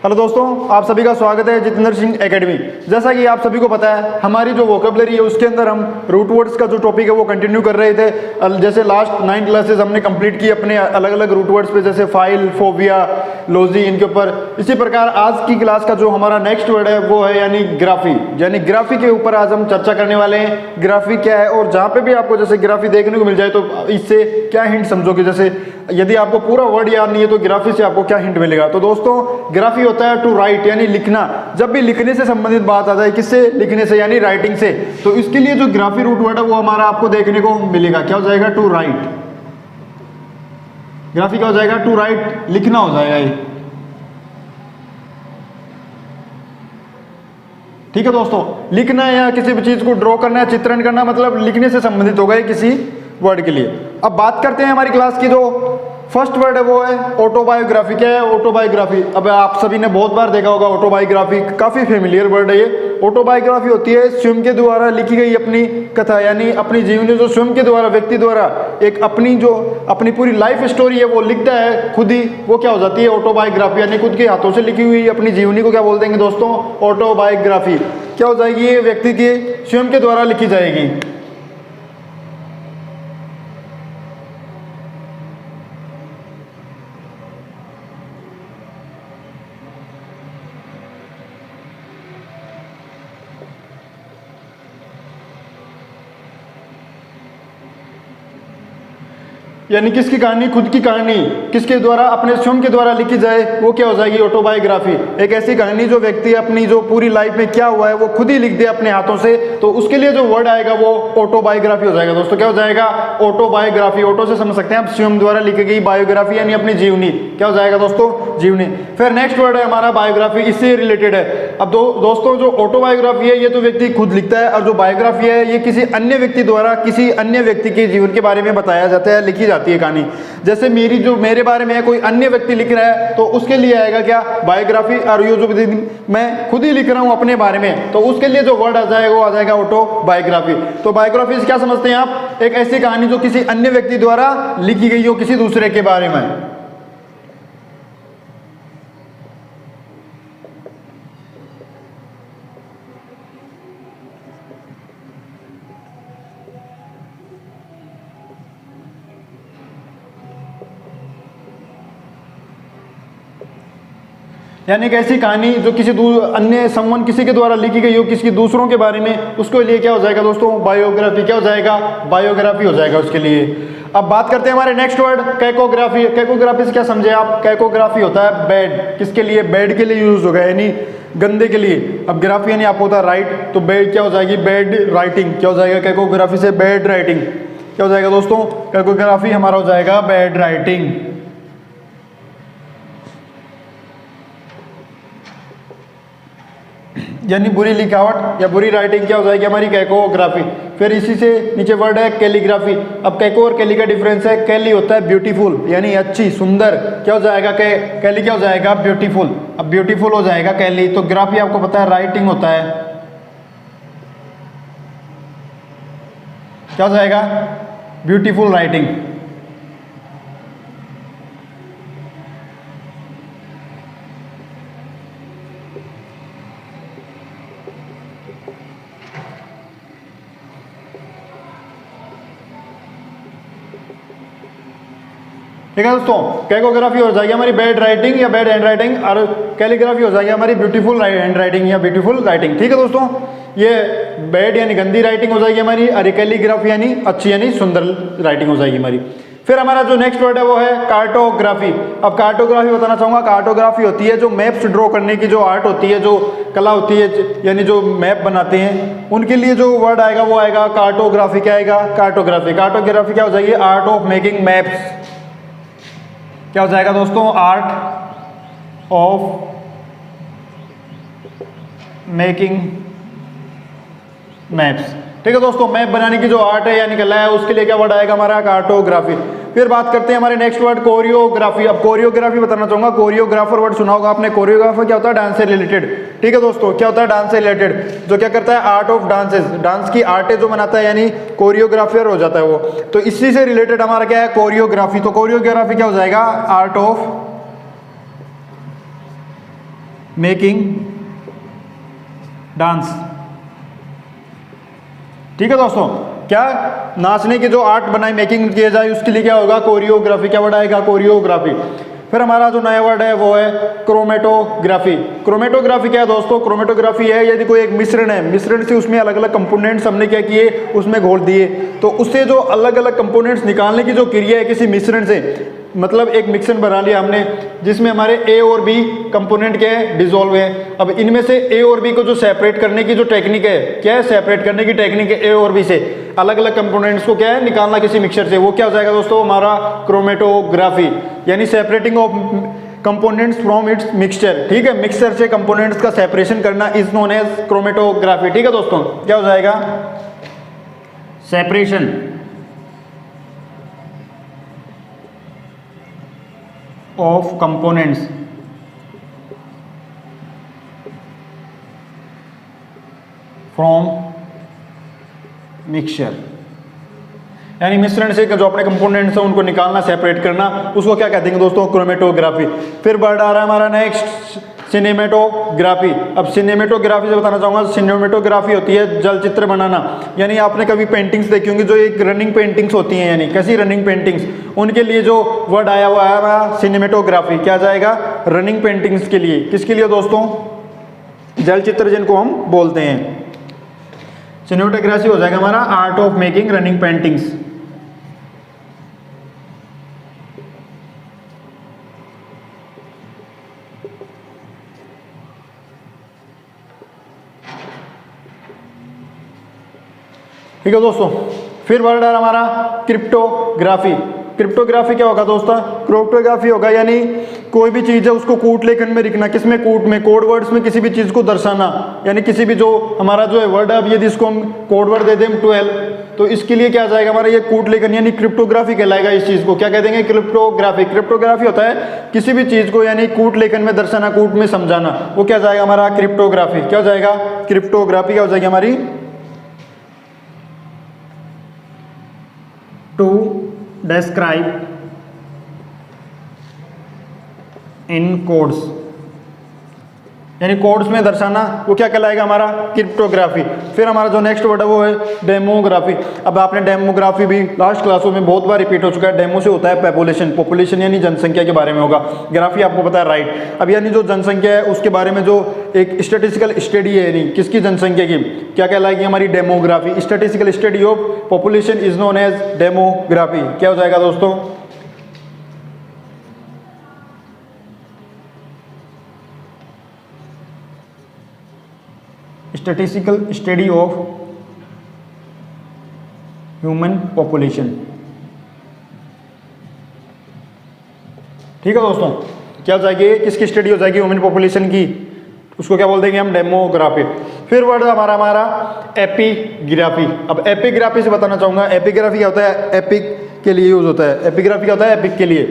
Hello दोस्तों, आप सभी का स्वागत है जितेंद्र सिंह एकेडमी। जैसा कि आप सभी को पता है, हमारी जो वोकेबलरी है उसके अंदर हम रूट वर्ड्स का जो टॉपिक है वो कंटिन्यू कर रहे थे। जैसे लास्ट 9 क्लासेस हमने कंप्लीट की अपने अलग अलग रूट वर्ड्स पे, जैसे फाइल, फोबिया, लॉजी, इनके ऊपर। इसी प्रकार आज की क्लास का जो हमारा नेक्स्ट वर्ड है वो है यानी ग्राफी। यानी ग्राफी के ऊपर आज हम चर्चा करने वाले हैं। ग्राफी क्या है और जहाँ पे भी आपको जैसे ग्राफी देखने को मिल जाए तो इससे क्या हिंट समझोगे। जैसे यदि आपको पूरा वर्ड याद नहीं है तो ग्राफी से आपको क्या हिंट मिलेगा। तो दोस्तों, ग्राफी होता है टू राइट, यानी लिखना। जब भी लिखने से संबंधित बात आ जाए, किससे? लिखने से, यानी राइटिंग से। तो इसके लिए जो ग्राफी रूट वर्ड है वो हमारा आपको देखने को मिलेगा। क्या हो जाएगा? To right. ग्राफी क्या हो जाएगा? टू राइट, लिखना हो जाएगा ये। ठीक है दोस्तों, लिखना या किसी भी चीज को ड्रॉ करना है, चित्रण करना, मतलब लिखने से संबंधित होगा ये किसी वर्ड के लिए। अब बात करते हैं हमारी क्लास की। जो फर्स्ट वर्ड है वो है ऑटोबायोग्राफी। क्या है? ऑटोबायोग्राफी। अब आप सभी ने बहुत बार देखा होगा ऑटोबायोग्राफी, काफी फेमिलियर वर्ड है ये। ऑटोबायोग्राफी होती है स्वयं के द्वारा लिखी गई अपनी कथा, यानी अपनी जीवनी जो स्वयं के द्वारा, व्यक्ति द्वारा एक अपनी पूरी लाइफ स्टोरी है वो लिखता है खुद ही, वो क्या हो जाती है? ऑटोबायोग्राफी। यानी खुद के हाथों से लिखी हुई अपनी जीवनी को क्या बोल देंगे दोस्तों? ऑटोबायोग्राफी। क्या हो जाएगी? ये व्यक्ति के स्वयं के द्वारा लिखी जाएगी। यानी किसकी कहानी? खुद की कहानी किसके द्वारा? अपने स्वयं के द्वारा लिखी जाए, वो क्या हो जाएगी? ऑटोबायोग्राफी। एक ऐसी कहानी जो व्यक्ति अपनी जो पूरी लाइफ में क्या हुआ है वो खुद ही लिख दे अपने हाथों से, तो उसके लिए जो वर्ड आएगा वो ऑटोबायोग्राफी हो जाएगा। दोस्तों क्या हो जाएगा? ऑटोबायोग्राफी। ऑटो से समझ सकते हैं आप, स्वयं द्वारा लिखी गई, बायोग्राफी यानी अपनी जीवनी। क्या हो जाएगा दोस्तों? जीवनी। फिर नेक्स्ट वर्ड है हमारा बायोग्राफी, इससे रिलेटेड है। अब दोस्तों, जो ऑटोबायोग्राफी है ये तो व्यक्ति खुद लिखता है, और जो बायोग्राफी है ये किसी अन्य व्यक्ति द्वारा किसी अन्य व्यक्ति के जीवन के बारे में बताया जाता है, लिखी जाती है कहानी। जैसे मेरे बारे में है, कोई अन्य व्यक्ति लिख रहा है तो उसके लिए आएगा क्या? बायोग्राफी। और ये जो मैं खुद ही लिख रहा हूं अपने बारे में, तो उसके लिए जो वर्ड आ जाएगा वो आ जाएगा ऑटोबायोग्राफी। तो बायोग्राफी से क्या समझते हैं आप? एक ऐसी कहानी जो किसी अन्य व्यक्ति द्वारा लिखी गई हो किसी दूसरे के बारे में। यानी एक ऐसी कहानी जो किसी अन्य किसी के द्वारा लिखी गई हो किसी दूसरों के बारे में, उसके लिए क्या हो जाएगा दोस्तों? बायोग्राफी। क्या हो जाएगा? बायोग्राफी हो जाएगा उसके लिए। अब बात करते हैं हमारे नेक्स्ट वर्ड कैकोग्राफी। कैकोग्राफी से क्या समझे आप? कैकोग्राफी होता है बेड। किसके लिए? बेड के लिए यूज होगा, यानी गंदे के लिए। अब ग्राफी यानी आपको होता है राइट, तो बेड क्या हो जाएगी? Bed writing. क्या हो जाएगा? कैकोग्राफी से बेड राइटिंग। क्या हो जाएगा दोस्तों? कैकोग्राफी हमारा हो जाएगा बेड राइटिंग। यानी बुरी लिखावट या बुरी राइटिंग क्या हो जाएगी? हमारी कैकोग्राफी। फिर इसी से नीचे वर्ड है कैलीग्राफी। अब कैको और कैली का डिफरेंस है। कैली होता है ब्यूटीफुल, यानी अच्छी, सुंदर। क्या हो जाएगा? कैली क्या हो जाएगा? ब्यूटीफुल। अब ब्यूटीफुल हो जाएगा कैली। तो ग्राफी आपको पता है राइटिंग होता है। क्या हो जाएगा? Beautiful writing. ठीक है दोस्तों, कैकोग्राफी हो जाएगी हमारी बैड राइटिंग या बैड हैंड राइटिंग, और कैलीग्राफी हो जाएगी हमारी ब्यूटीफुल हैंड राइटिंग या ब्यूटीफुल राइटिंग। ठीक है दोस्तों, ये बैड यानी गंदी राइटिंग हो जाएगी हमारी, और कैलीग्राफी यानी अच्छी यानी सुंदर राइटिंग हो जाएगी हमारी। फिर हमारा जो नेक्स्ट वर्ड है वो है कार्टोग्राफी। अब कार्टोग्राफी बताना चाहूंगा। कार्टोग्राफी होती है जो मैप्स ड्रॉ करने की जो आर्ट होती है, जो कला होती है, यानी जो मैप बनाते हैं उनके लिए जो वर्ड आएगा वो आएगा कार्टोग्राफी। क्या आएगा? कार्टोग्राफी। कार्टोग्राफी क्या हो जाएगी? Art of making maps. क्या हो जाएगा दोस्तों? Art of making maps. ठीक है दोस्तों, मैप बनाने की जो आर्ट है यानी कला है उसके लिए क्या वर्ड आएगा हमारा? कार्टोग्राफी। फिर बात करते हैं हमारे नेक्स्ट वर्ड कोरियोग्राफी। अब कोरियोग्राफी बताना चाहूंगा। कोरियोग्राफर वर्ड सुना होगा आपने। कोरियोग्राफर क्या होता है? डांस से रिलेटेड। ठीक है दोस्तों, क्या होता है? डांस से रिलेटेड। जो क्या करता है? आर्ट ऑफ डांसेस, डांस की आर्टें जो बनाता है, यानी कोरियोग्राफर हो जाता है वो। तो इसी से रिलेटेड हमारा क्या है? कोरियोग्राफी। तो कोरियोग्राफी क्या हो जाएगा? Art of making dance. ठीक है दोस्तों, क्या नाचने की जो आर्ट बनाई मेकिंग किया जाए उसके लिए क्या होगा, कोरियोग्राफी। क्या वर्ड आएगा, कोरियोग्राफी। फिर हमारा जो नया वर्ड है वो है क्रोमेटोग्राफी। क्रोमेटोग्राफी क्या है दोस्तों, क्रोमेटोग्राफी है यदि कोई एक मिश्रण है, मिश्रण से उसमें अलग अलग कंपोनेंट्स हमने क्या किए, उसमें घोल दिए, तो उससे जो अलग अलग कंपोनेंट्स निकालने की जो क्रिया है किसी मिश्रण से, मतलब एक मिक्सर बना लिया हमने जिसमें हमारे ए और बी कंपोनेंट क्या है, डिसॉल्व है। अब इनमें से ए और बी को जो सेपरेट करने की जो टेक्निक है, क्या है, सेपरेट करने की टेक्निक है। ए और बी से अलग अलग कंपोनेंट्स को क्या है, निकालना किसी मिक्सर से, वो क्या हो जाएगा दोस्तों, हमारा क्रोमेटोग्राफी, यानी separating of components from its mixture. ठीक है, मिक्सचर से कंपोनेंट्स का सेपरेशन करना इज नोन एज क्रोमेटोग्राफी। ठीक है दोस्तों, क्या हो जाएगा, separation of components from mixture, यानी मिश्रण से जो अपने कंपोनेंट्स हैं उनको निकालना, सेपरेट करना, उसको क्या कहते हैं दोस्तों, क्रोमेटोग्राफी। फिर वर्ड आ रहा है हमारा नेक्स्ट, सिनेमेटोग्राफी। अब सिनेमेटोग्राफी से बताना चाहूंगा, सिनेमेटोग्राफी होती है जल चित्र बनाना, यानी आपने कभी पेंटिंग्स देखी होंगी जो एक रनिंग पेंटिंग्स होती हैं, यानी कैसी रनिंग पेंटिंग्स, उनके लिए जो वर्ड आया हुआ है हमारा सिनेमेटोग्राफी। क्या जाएगा, रनिंग पेंटिंग्स के लिए। किसके लिए दोस्तों, जल चित्र जिनको हम बोलते हैं। सिनेमेटोग्राफी हो जाएगा हमारा art of making running paintings. ठीक है दोस्तों, फिर वर्ड है हमारा क्रिप्टोग्राफी। क्रिप्टोग्राफी क्या होगा दोस्तों, क्रिप्टोग्राफी होगा यानी कोई भी चीज़ है उसको कूट लेखन में लिखना, किसमें, कूट में, कोड वर्ड्स में किसी भी चीज़ को दर्शाना, यानी किसी भी जो हमारा जो है वर्ड है, अब यदि इसको हम कोड वर्ड दे दें 12, तो इसके लिए क्या जाएगा हमारा ये कूट लेखन, यानी क्रिप्टोग्राफी कहलाएगा। इस चीज़ को क्या कह देंगे, क्रिप्टोग्राफी। क्रिप्टोग्राफी होता है किसी भी चीज़ को यानी कूट लेखन में दर्शाना, कूट में समझाना, वो क्या जाएगा हमारा क्रिप्टोग्राफी। क्या हो जाएगा, क्रिप्टोग्राफी क्या हो जाएगी हमारी, टू describe in codes, यानी कोड्स में दर्शाना, वो क्या कहलाएगा हमारा क्रिप्टोग्राफी। फिर हमारा जो नेक्स्ट वर्ड है वो है डेमोग्राफी। अब आपने डेमोग्राफी भी लास्ट क्लासों में बहुत बार रिपीट हो चुका है। डेमो से होता है पॉपुलेशन, पॉपुलेशन यानी जनसंख्या के बारे में होगा, ग्राफी आपको पता है, राइट। अब यानी जो जनसंख्या है उसके बारे में जो एक स्टैटिस्टिकल स्टडी है, यानी किसकी, जनसंख्या की, क्या कहलाएगी हमारी demography. Statistical study of population is known as demography. क्या हो जाएगा दोस्तों, statistical study of human population. ठीक है दोस्तों, क्या हो जाएगी, किसकी स्टडी हो जाएगी, ह्यूमन पॉपुलेशन की, उसको क्या बोल देंगे हम, डेमोग्राफी। फिर वर्ड हमारा एपिग्राफी। अब एपिग्राफी से बताना चाहूंगा, एपिग्राफी क्या होता है, एपिक के लिए यूज होता है। एपिग्राफी क्या होता है, एपिक के लिए।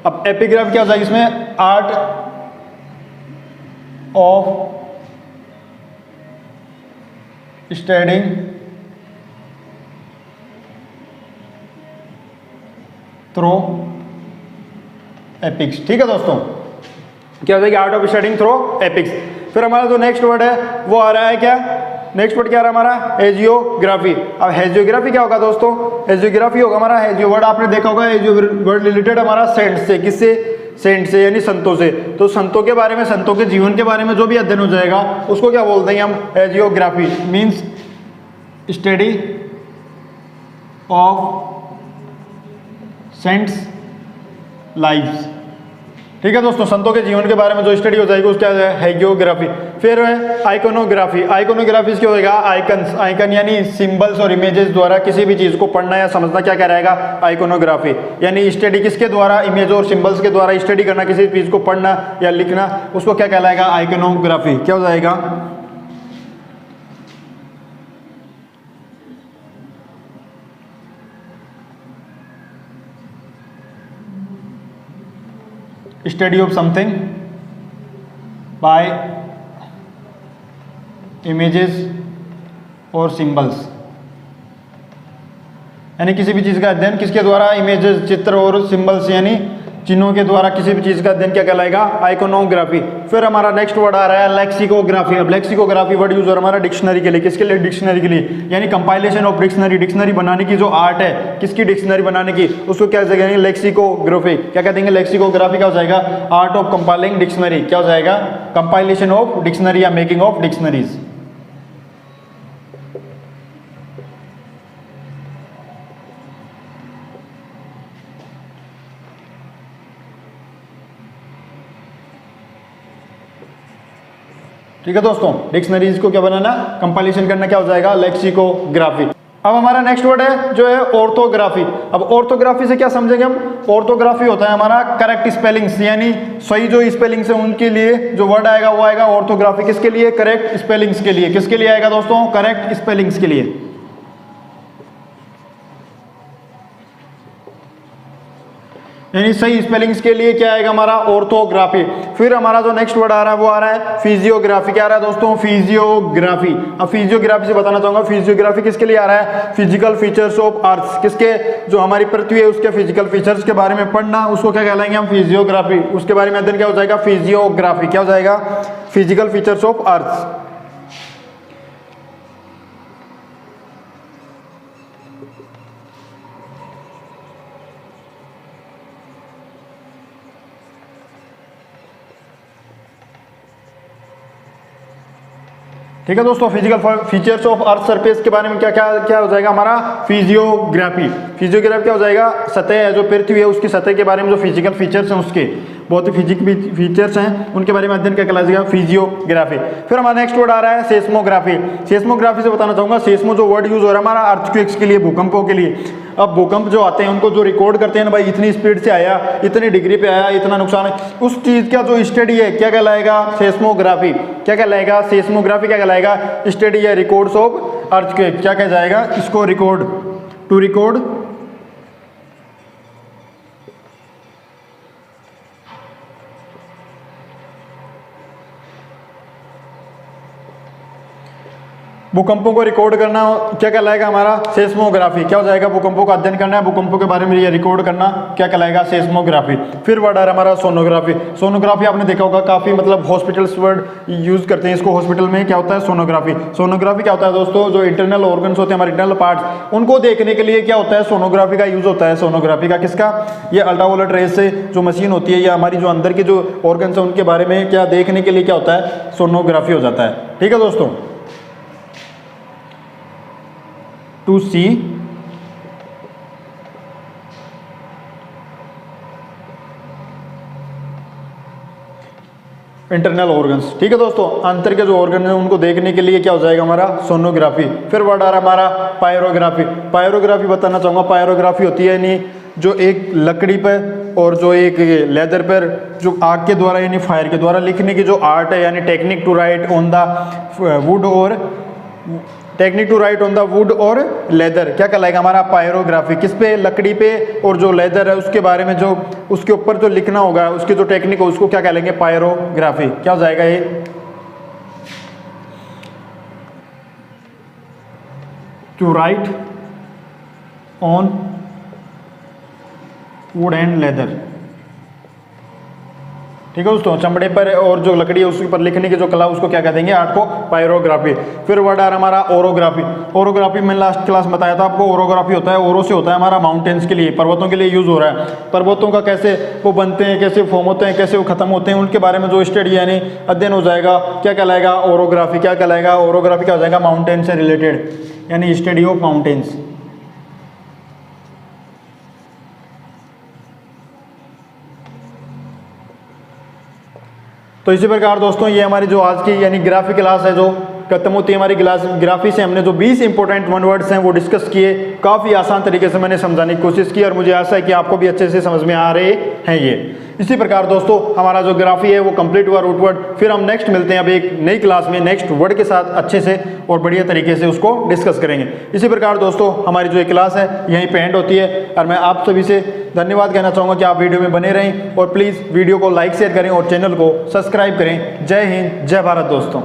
अब एपिग्राफी क्या हो जाएगी, इसमें art of studying through epics. ठीक है दोस्तों, क्या हो जाएगी, art of studying through epics. फिर हमारा जो नेक्स्ट वर्ड है वो आ रहा है क्या, नेक्स्ट वर्ड क्या आ रहा है हमारा, हेजियोग्राफी। अब हेजियोग्राफी क्या होगा दोस्तों, हेजियोग्राफी होगा हमारा, हेजियो वर्ड आपने देखा होगा, हेजियो वर्ड रिलेटेड हमारा सेंट से, किससे, सेंट से यानी संतों से। तो संतों के बारे में, संतों के जीवन के बारे में जो भी अध्ययन हो जाएगा उसको क्या बोल देंगे हम, hagiography. Means study of saints lives. ठीक है दोस्तों, संतों के जीवन के बारे में जो स्टडी हो जाएगी उसका है हेजियोग्राफी। फिर है आइकोनोग्राफी। आइकोनोग्राफी क्या होगा, आइकन्स, आइकन यानी सिंबल्स और इमेजेस द्वारा किसी भी चीज को पढ़ना या समझना, क्या कहलाएगा, आइकोनोग्राफी। यानी स्टडी किसके द्वारा, इमेज और सिंबल्स के द्वारा स्टडी करना, किसी चीज को पढ़ना या लिखना, उसको क्या कहलाएगा, आइकोनोग्राफी। क्या हो जाएगा, study of something bye images और सिंबल्स, यानी किसी भी चीज़ का अध्ययन किसके द्वारा, इमेजेस, चित्र और सिंबल्स यानी चिन्हों के द्वारा किसी भी चीज़ का अध्ययन क्या कहलाएगा, आइकोनोग्राफी। फिर हमारा नेक्स्ट वर्ड आ रहा है लेक्सिकोग्राफी। अब लेक्सिकोग्राफी वर्ड यूज हो रहा है हमारा डिक्शनरी के लिए। किसके लिए? डिक्शनरी के लिए, यानी कंपाइलेशन ऑफ डिक्शनरी। डिक्शनरी बनाने की जो आर्ट है, किसकी? डिक्शनरी बनाने की, उसको क्या कहेंगे? लेक्सिकोग्राफी। क्या कहते हैं? लेक्सिकोग्राफी क्या हो जाएगा? Art of compiling dictionary. क्या हो जाएगा? कंपाइलेशन ऑफ डिक्शनरी या मेकिंग ऑफ डिक्शनरीज। ठीक है दोस्तों, डिक्शनरीज को क्या बनाना? कंपाइलेशन करना। क्या हो जाएगा? लेक्सिकोग्राफी। अब हमारा नेक्स्ट वर्ड है जो है ऑर्थोग्राफी। अब ऑर्थोग्राफी से क्या समझेंगे हम? ऑर्थोग्राफी होता है हमारा करेक्ट स्पेलिंग्स, यानी सही जो स्पेलिंग्स है उनके लिए जो वर्ड आएगा वो आएगा ऑर्थोग्राफी। किसके लिए? करेक्ट स्पेलिंग्स के लिए। किसके लिए आएगा दोस्तों? करेक्ट स्पेलिंग्स के लिए, यानी सही स्पेलिंग्स के लिए क्या आएगा हमारा? ऑर्थोग्राफी। फिर हमारा जो नेक्स्ट वर्ड आ रहा है वो आ रहा है फिजियोग्राफी। क्या आ रहा है दोस्तों? फिजियोग्राफी। अब फिजियोग्राफी से बताना चाहूंगा, फिजियोग्राफी किसके लिए आ रहा है? Physical features of earth. किसके? जो हमारी पृथ्वी है उसके फिजिकल फीचर्स के बारे में पढ़ना, उसको क्या कहलाएंगे हम? फिजियोग्राफी। उसके बारे में अध्ययन क्या हो जाएगा? फिजियोग्राफी। क्या हो जाएगा? Physical features of earth. ठीक है दोस्तों, physical features of earth surface के बारे में क्या क्या क्या हो जाएगा हमारा? फिजियोग्राफी। फिजियोग्राफी क्या हो जाएगा? सतह है जो पृथ्वी है उसकी सतह के बारे में जो फिजिकल फीचर्स हैं उसके बहुत ही फिजिकल फीचर्स हैं उनके बारे में अध्ययन क्या कहलाया जाएगा? फिजियोग्राफी। फिर हमारा नेक्स्ट वर्ड आ रहा है सेस्मोग्राफी। सेस्मोग्राफी से बताना चाहूंगा, सेस्मो जो वर्ड यूज हो रहा है हमारा अर्थक्वेक्स के लिए, भूकंपों के लिए। अब भूकंप जो आते हैं उनको जो रिकॉर्ड करते हैं ना भाई, इतनी स्पीड से आया, इतनी डिग्री पे आया, इतना नुकसान है, उस चीज का जो स्टडी है क्या कहलाएगा? सेस्मोग्राफी। क्या कहलाएगा? सेस्मोग्राफी क्या कहलाएगा? स्टडी या रिकॉर्ड्स ऑफ अर्थक्वेक। क्या कह जाएगा इसको? रिकॉर्ड, टू रिकॉर्ड भूकंपों को रिकॉर्ड करना क्या कहलाएगा हमारा? सेस्मोग्राफी। क्या हो जाएगा? भूकंपों का अध्ययन करना है, भूकंपों के बारे में ये रिकॉर्ड करना क्या कहलाएगा? सेस्मोग्राफी। फिर वर्ड आ रहा है हमारा सोनोग्राफी। सोनोग्राफी आपने देखा होगा काफी मतलब हॉस्पिटल्स वर्ड यूज करते हैं इसको। हॉस्पिटल में क्या होता है? सोनोग्राफी। सोनोग्राफी क्या होता है दोस्तों? जो इंटरनल ऑर्गन्स होते हैं हमारे इंटरनल पार्ट्स, उनको देखने के लिए क्या होता है? सोनोग्राफी का यूज होता है। सोनोग्राफी का किसका? ये अल्ट्रावायलेट रेज से जो मशीन होती है या हमारी जो अंदर के जो ऑर्गन्स है उनके बारे में क्या देखने के लिए क्या होता है? सोनोग्राफी हो जाता है। ठीक है दोस्तों, टू सी इंटरनल ऑर्गन्स। ठीक है दोस्तों, अंतर के जो ऑर्गन है उनको देखने के लिए क्या हो जाएगा हमारा? सोनोग्राफी। फिर वर्ड आ रहा है हमारा पायरोग्राफी। पायरोग्राफी बताना चाहूंगा, पायरोग्राफी होती है यानी जो एक लकड़ी पर और जो एक लेदर पर जो आग के द्वारा यानी फायर के द्वारा लिखने की जो आर्ट है, यानी technique to write on the wood और technique to write on the wood और लेदर। क्या कहलाएगा हमारा? पायरोग्राफी। किस पे? लकड़ी पे और जो लेदर है उसके बारे में जो उसके ऊपर जो लिखना होगा उसकी जो टेक्निक हो उसको क्या कहलाएंगे? पायरोग्राफी। क्या हो जाएगा ये? To write on wood and leather. ठीक है दोस्तों, चमड़े पर और जो लकड़ी है उसके ऊपर लिखने की जो कला उसको क्या कह देंगे? आर्ट को पायरोग्राफी। फिर वर्ड आ रहा है हमारा ओरोग्राफी। ओरोग्राफी मैंने लास्ट क्लास में बताया था आपको। ओरोग्राफी होता है, ओरो से होता है हमारा माउंटेन्स के लिए, पर्वतों के लिए यूज हो रहा है। पर्वतों का कैसे वो बनते हैं, कैसे फॉर्म होते हैं, कैसे वो खत्म होते हैं, उनके बारे में जो स्टडी यानी अध्ययन हो जाएगा क्या कहलाएगा? ओरोग्राफी। क्या कहलाएगा? ओरोग्राफी क्या हो जाएगा? माउंटेन से रिलेटेड, यानी स्टडी ऑफ माउंटेन्स। तो इसी प्रकार दोस्तों ये हमारी जो आज की यानी ग्राफी क्लास है जो खत्म होती है हमारी क्लास। ग्राफी से हमने जो 20 इंपॉर्टेंट वन वर्ड्स हैं वो डिस्कस किए। काफ़ी आसान तरीके से मैंने समझाने की कोशिश की और मुझे आशा है कि आपको भी अच्छे से समझ में आ रहे हैं ये। इसी प्रकार दोस्तों हमारा जो ग्राफी है वो कंप्लीट हुआ रूट वर्ड। फिर हम नेक्स्ट मिलते हैं अब एक नई क्लास में नेक्स्ट वर्ड के साथ अच्छे से और बढ़िया तरीके से उसको डिस्कस करेंगे। इसी प्रकार दोस्तों हमारी जो क्लास है यहीं पे एंड होती है और मैं आप सभी से धन्यवाद कहना चाहूँगा कि आप वीडियो में बने रहें और प्लीज़ वीडियो को लाइक शेयर करें और चैनल को सब्सक्राइब करें। जय हिंद, जय भारत दोस्तों।